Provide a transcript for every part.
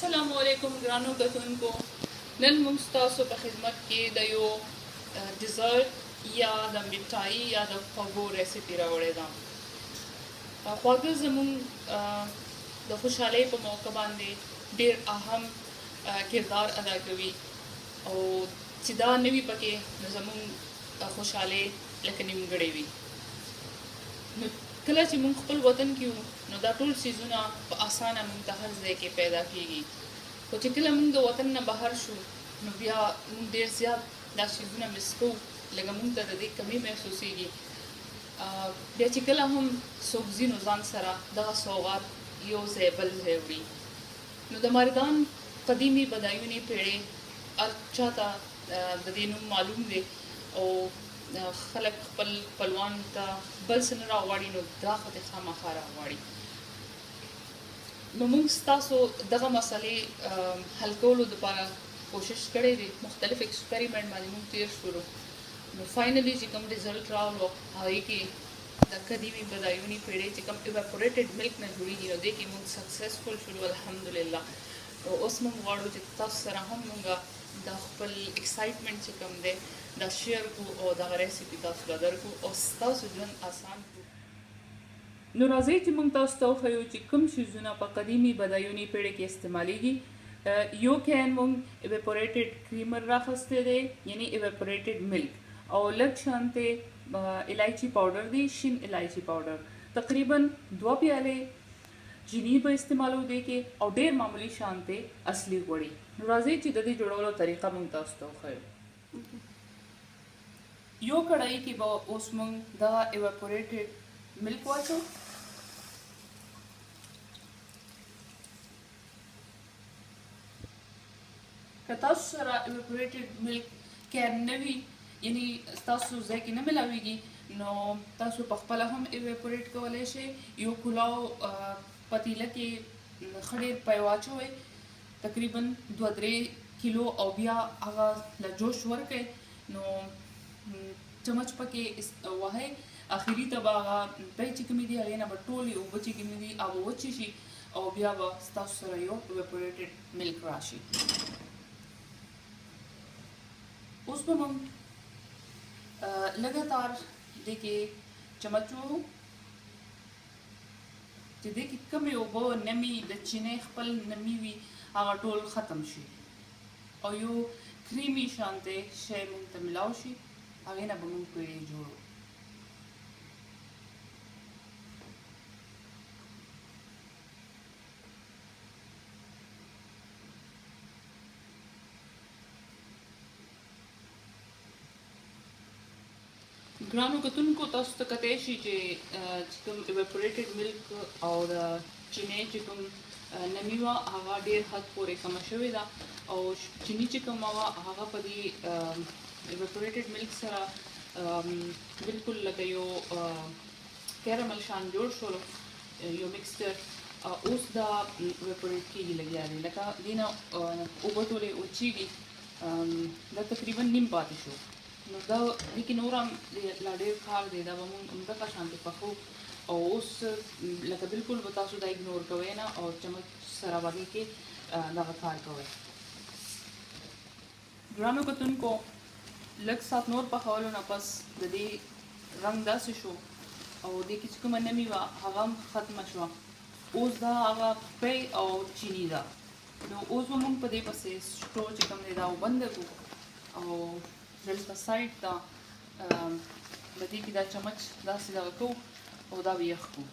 السلام علیکم ګرانو کتونکو. نن موږ ستاسو په خدمت کې د یو ډیزرټ یا د میټایي یا د خوږو ریسیپي راوړې ده. خواږه زموږ د خوشحالۍ په موقع باندې ډېر اهم کردار ادا کوي او چې دا نه وي پکې نو زموږ خوشحالۍ لکه نیمګړې وي. نو کله چې موږ خپل وطن کې وو نو دا ټول څیزونه په اسانه موږ ته هر ځای کې پیدا کېږي، خو چې کله موږ د وطن نه بهر شو نو بیا موږ ډېر زیات دا څیزونه مس کوو، لکه موږ ته د دې کمی محسوسېږي. بیا چې کله هم څوک ځي نو ځان سره دغه سوغات یو ځای بل ځای وړي. نو د مردان قدیمي بدایونې پیړۍ هر چا ته د دې نوم معلوم دی او خلک خپل خپلوان ته بل څه نه راغواړي نو دا خو دې خامخا راغواړي. نو موږ ستاسو دغه مسلې حل کولو دپاره کوشش کړی دی، مختلف ایکسپریمنټ باندې موږ تیر شولو. نو فاینلي چې کوم ریزلټ راغلو هغې کې د قدیمي بدایوني پیړۍ چې کوم ایواپوریټډ ملک نه جوړېږي نو دې کې موږ سکسسفل شولو الحمدلله. اوس موږ غواړو چې تاسو سره هم موږ د خپل ایکسایټمنټ چې کوم دی دا شیر کو او دغه ریسیپي تاسو ته درکو او ستاسو ژوند اسان کړو. نو راځئ چې موږ تاسو ته وښیو چې کوم څیزونه په قدیمي بدایوني پیړۍ کې استعمالیږي. یو کین موږ ایواپوریټډ کریمر راخستی دی یعنی ایواپوریټډ ملک، او لږ شانتې الایچي پاوډر دی، شین الایچي پاوډر، تقریبا 2 پیالې چینی به استعمالو دی کې او ډېر معمولی شانتې اصلي غوړي. نو راځئ چې د دې جوړولو طریقه موږ تاسو ته وښیو. یو کړاهي کې به اوس موږ دغه ایواپوریټډ ملک واچو. که تاسو سره ایواپوریټډ ملک کین نه وي یعنی ستاسو ځای کې نه ملاویږي نو تاسو په خپله هم ایواپوریټ کولی شئ. یو کلاو پتیله کې ښه ډېر پی واچوئ، تقریبا 2-3 کیلو، او بیا هغه له جوش ورکئ نو چمچ پکې وهئ. اخري ته به هغه پی چې کومې دي هغې نه به ټولې اوبه چې کومې دي هغه وچې شي او بیا به ستاسو سره یو ایواپوریټډ ملک راشي. اوس به موږ لږه تار دې کې چمچ ووهو چې دې کې کومې اوبه نمي د چینۍ خپل نمي وي هغه ټول ختم شي او یو کریمي شانتې شی موږ ته ملاو شي. هغې نه به موږ پیړۍ جوړو. ګرانو کتونکو تاسو ته کتی شي چې کوم ایواپوریټډ ملک او د چینۍ چې کوم نمي وه هغه ډېر حد پورې کمه شوې ده او چیني چې کومه وه هغه په دې ایواپوریټډ ملک سره بلکل لکه یو کیرمل شان جوړ شولو، یو مکسچر. اوس دا ایواپوریټ کېږي لګیا دی، لکه دې نه اوبه ټولې وچېږي، دا تقریبا نیم پاتې شو. نو دا دې کې نور هم لا ډېر کار دی، دا به موږ همدغه شانتې پخو او اوس لکه بلکل به تاسو دا اګنور کوئ نه او چمچ سره به دې کې دغه کار کوئ. ګرانو کتونکو لږ ساعت نور پخولو نه پس د دې رنګ داسې شو او دې کې چې کومه نمي وه هغه هم ختمه شوه. اوس دا هغه پی او چیني ده. نو اوس به موږ په دې پسې سټو چې کوم دی دا وبنده کړو او دلته سایډ ته د دې کې دا چمچ داسې دغه کوو او دا به یخ کړو.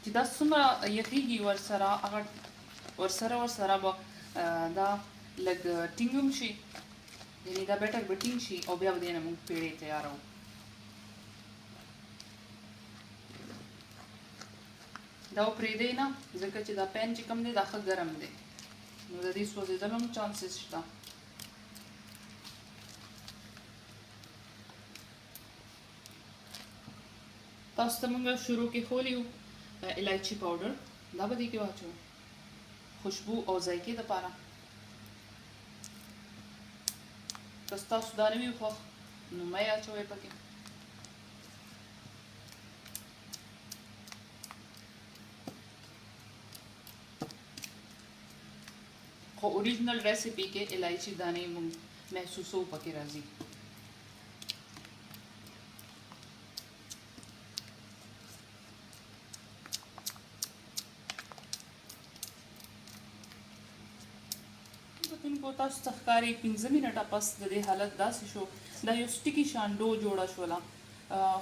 چې دا څومره یخېږي ورسره هغه ورسره به دا لږ ټینګ هم شي، یعنې دا بیټر به ټینګ شي او بیا به دې نه موږ پیړۍ تیاروو. دا پرېږدئ نه ځکه چې دا پین چې کوم دی دا ښه ګرم دی نو د دې سوځېدلو هم چانسز شته. تاسو ته موږ شروع کې ښوولي وو الایچي پاوډر، دا به دې کې واچوو خوشبو او ذایقې دپاره. که ستاسو دا نه وي خوښ نو مه یې اچوئ پکې. خو اوریجنل ریسیپي کې الایچي دانې مونږ محسوسو پکې راځي. کتونکو تاسو ته ښکاري 15 منټه پس د دې حالت داسې شو دا یو سټیکي شان ډو جوړه شوله،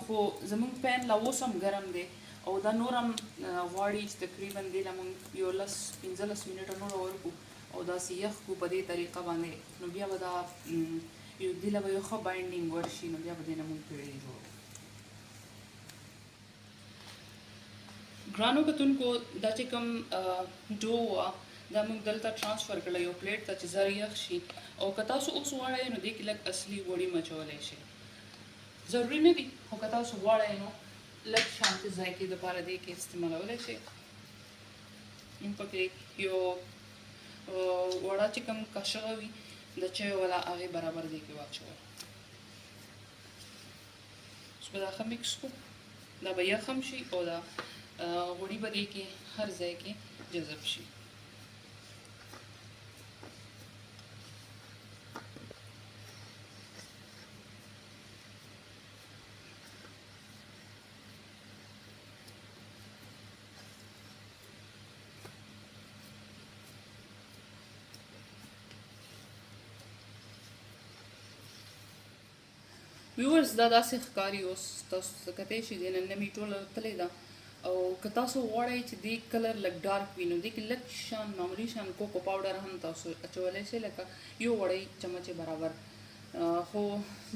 خو زمونږ پین لا اوس هم ګرم دی او دا نور هم غواړي چې تقریبا دې له مونږ یو 15 منټه نور ورکړو او داسې یخ کړو په دې طریقه باندې، نو بیا به دا یو دې له به یو ښه بایډینګ ورشي، نو بیا به دې نه مونږ پیړۍ جوړو. ګرانو کتونکو دا چې کوم ډو وه دا موږ دلته ټرانسفر کړل یو پلیټ ته چې زر یخ شي، او که تاسو اوس غواړئ نو دې کې لږ اصلي غوړي مچولی شئ، ضروري نه دي، خو که تاسو غواړئ نو لږ شانتې ذایقې دپاره دې کې استعمالولی شئ. موږ پکې یو وړه چې کوم کشغه وي د چایو والا هغې برابر دې کې واچول. اوس به دا ښه میکس کړو، دا به یخ هم شي او دا غوړي به دې کې هر ځای کې جذب شي. ویورز دا داسې ښکاري اوس تاسو ته کتی شي دې نه مې ټوله تلې ده، او که تاسو غواړئ چې دې کلر لږ ډارک وي نو دې کې لږ شان معمولي شان کوکو پاوډر هم تاسو اچولی شئ، لکه یو وړی چمچې برابر، خو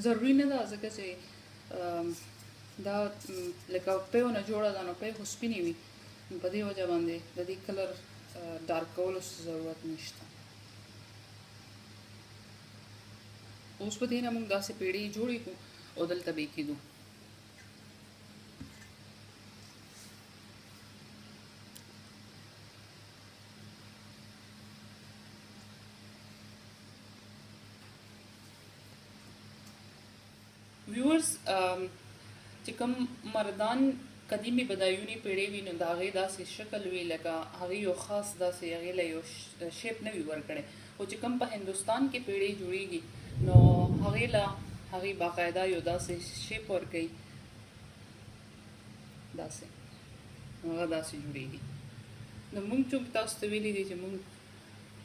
ضروري نه ده ځکه چې دا لکه پیو نه جوړه ده نو پی خو سپینې وي، په دې وجه باندې د دې کلر ډارک کولو ضرورت نشته. اوس په دې نه موږ داسې پیړۍ جوړې کړو او دلته به یې کېږدو. ویورز چې کوم مردان قدیمي بدایوني پیړۍ وي نو د هغې داسې شکل وي لکه هغې یو خاص داسې هغې له یو شیپ نه وي ورکړی، خو چې کوم په هندوستان کې پیړۍ جوړیږي نو هغې له هغې باقاعده یو داسې شیپ ورکوي، داسې هغه داسې جوړیږي. نو موږ چې تاسو ته ویلي دي چې موږ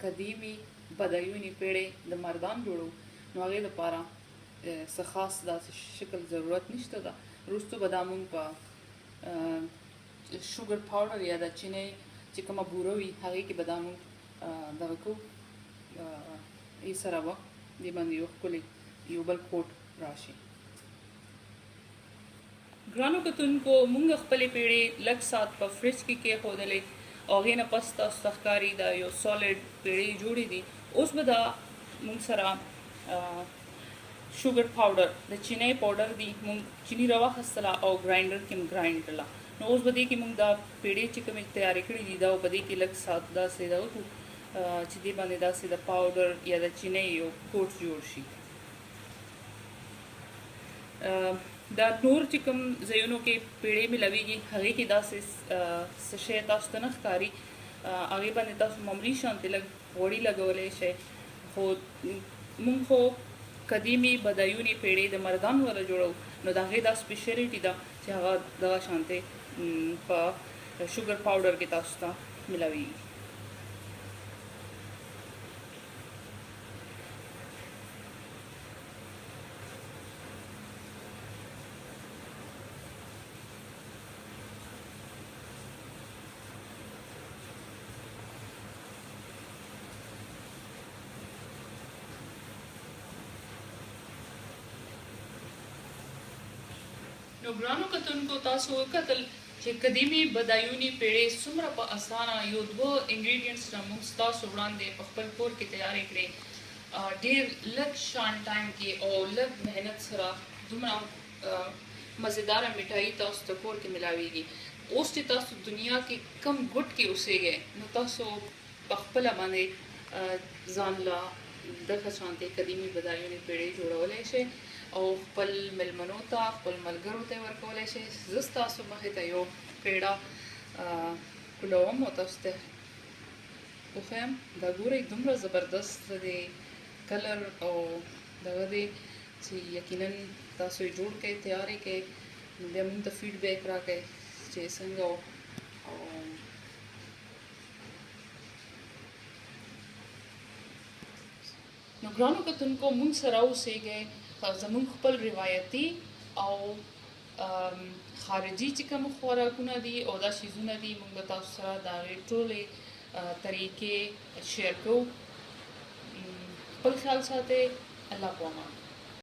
قدیمي بدایوني پیړۍ د مردان جوړو نو هغې دپاره څه خاص داسې شکل ضرورت نشته ده. وروستو به دا موږ په شوګر پاوډر یا د چینۍ چې کومه بوره وي هغې کې به دا موږ دغه کوو، یې سره به دې باندې یو ښکلی یو بل کوټ راشي. ګرانو کتونکو موږ خپلې پیړۍ لږ ساعت په فریج کې کېښودلې او هغې نه پس تاسو ته ښکاري دا یو سالډ پیړۍ جوړې دي. اوس به دا موږ سره شوګر پاوډر د چینۍ پاوډر دي موږ چینی راواخیستله او ګراینډر کې مو ګراینډ کړله، نو اوس به دې کې موږ دا پیړۍ چې کومې تیارې کړي دي دا به دې کې لږ ساعت داسې دا وکړو چې دې باندې داسې د پاوډر یا د چینۍ یو کوټ جوړ شي. دا نور چې کوم ځایونو کې پیړۍ ملویږي هغې کې داسې څه شی تاسو ته نه ښکاري، هغې باندې تاسو معمولي شانتې لږ غوړي لګولی شئ، خو موږ خو قدیمي بدایوني پیړۍ د مردان والا جوړو نو د هغې دا سپیشلیټي ده چې هغه دغه شانتې په شوګر پاوډر کې تاسو ته ملویږي. نو ګرانو کتونکو تاسو وکتل چې قدیمي بدایوني پیړۍ څومره په اسانه یو دوه انګریډینټس را موږ ستاسو وړاندې په خپل کور کې تیارې کړې، ډېر لږ شان ټایم کې او لږ محنت سره دومره مزیداره میټایي تاسو ته کور کې ملاویږي. اوس چې تاسو دنیا کې کم ګوټ کې اوسېږئ نو تاسو په خپله باندې ځان له دغه شانتې قدیمي بدایوني پیړۍ جوړولی شئ او خپل مېلمنو ته خپل ملګرو ته یې ورکولی شئ. زه ستاسو مخې ته یو پیړه کولوم او تاسو ته وښیم دا ګورئ دومره زبردست دی کلر او دغه دی چې یقینا تاسو یې جوړ کړئ تیار یې کړئ نو بیا موږ ته فیډبیک راکړئ چې څنګه و او نو ګرانو کتونکو موږ سره اوسئ زموږ خپل روایتي او خارجي چې کوم خوراکونه دي او دا شیزونه دي موږ به تاسو سره د هغې ټولې طریقې شیر کوو خپل خیال ساتئ الله په امان